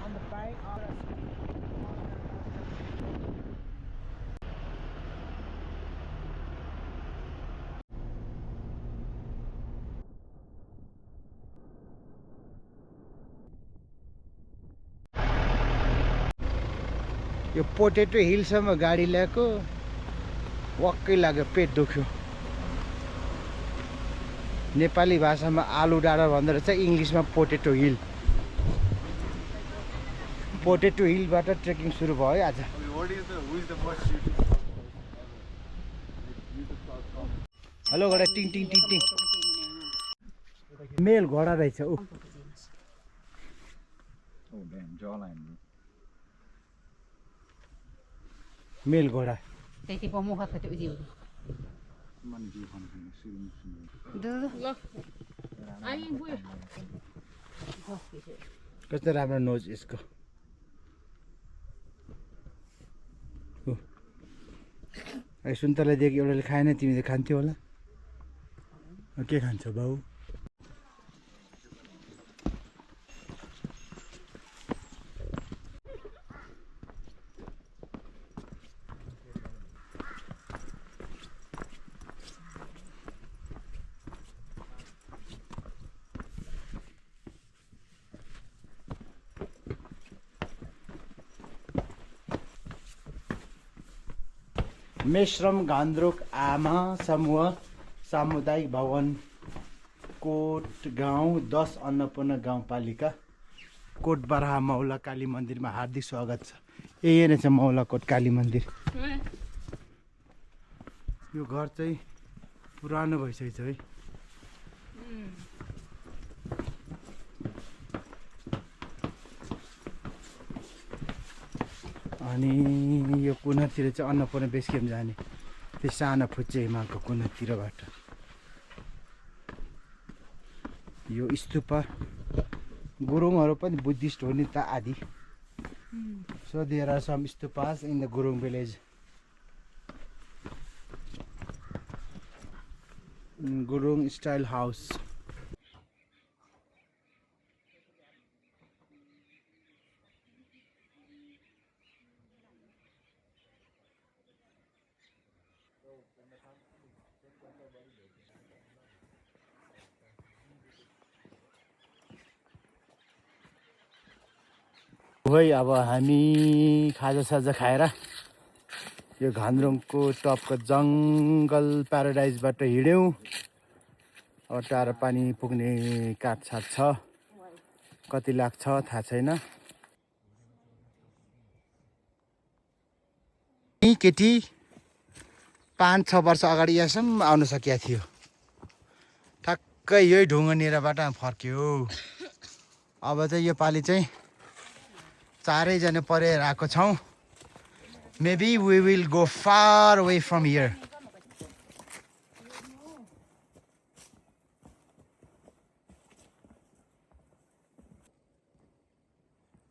on the bike or यो potato हिलसम्म गाडी ल्याएको वक्कै लाग्यो पेट दुख्यो नेपाली भाषामा आलु डाँडा भन्दो रहेछ इङ्ग्लिसमा पोटेटो हिल पोटेटो हिलबाट ट्रेकिङ सुरु भयो है आज हेलो घोडा टिङ टिङ टिङ टिङ मेल घोडा रहेछ ऊ मेल घोडा कस्तो राम्रो नोज यसको सुन्तला दिएको एउटाले खाएन तिमीले खान्थ्यौ होला के खान्छौ बाउ मेश्रम घान्द्रुक आमा समूह सामुदायिक भवन कोट गाउँ 10 अन्नपूर्ण गाउँपालिका कोट बराहा मौला काली मन्दिरमा हार्दिक स्वागत छ यही नै छ मौला कोट काली मन्दिर यो घर चाहिँ पुरानो भइसकेछ है अनि यो कुनातिर चाहिँ अन्नपूर्ण बेस क्याम्प जाने त्यो सानो फुच्चे हिमालको कुनातिरबाट यो स्तूपा गुरुङहरू पनि बुद्धिस्ट हो नि त आदि so there are some stupas in the Gurung village Gurung style house है अब हामी खाजासाजा खाएर यो घान्द्रुङको टपको जङ्गल प्याराडाइजबाट हिँड्यौँ अब टाढो पानी पुग्ने काटछाट छ कति लाग्छ थाहा छैन केटी 5-6 वर्ष अगाडि यहाँसम्म आउन सकिएको थियो ठ्याक्कै यही ढुङ्गानिरबाट फर्क्यो अब चाहिँ यो पालि चाहिँ चारैजना परेर आएको छौँ maybe we will go far away from here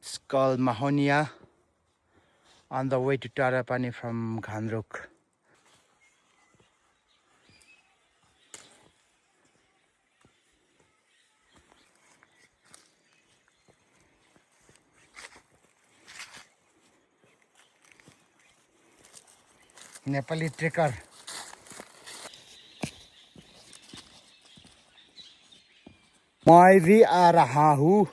it's called Mahonia on the way to Tarapani from Ghandruk Nepali trekker मैं भी आ रहा हूँ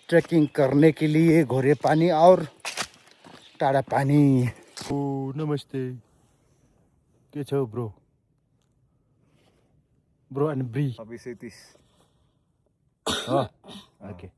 ट्रेकिंग करने के लिए घोरे पानी और टाढा पानी ओ नमस्ते के छ ब्रो एन्ड ब्री Obviously this. Oh, okay.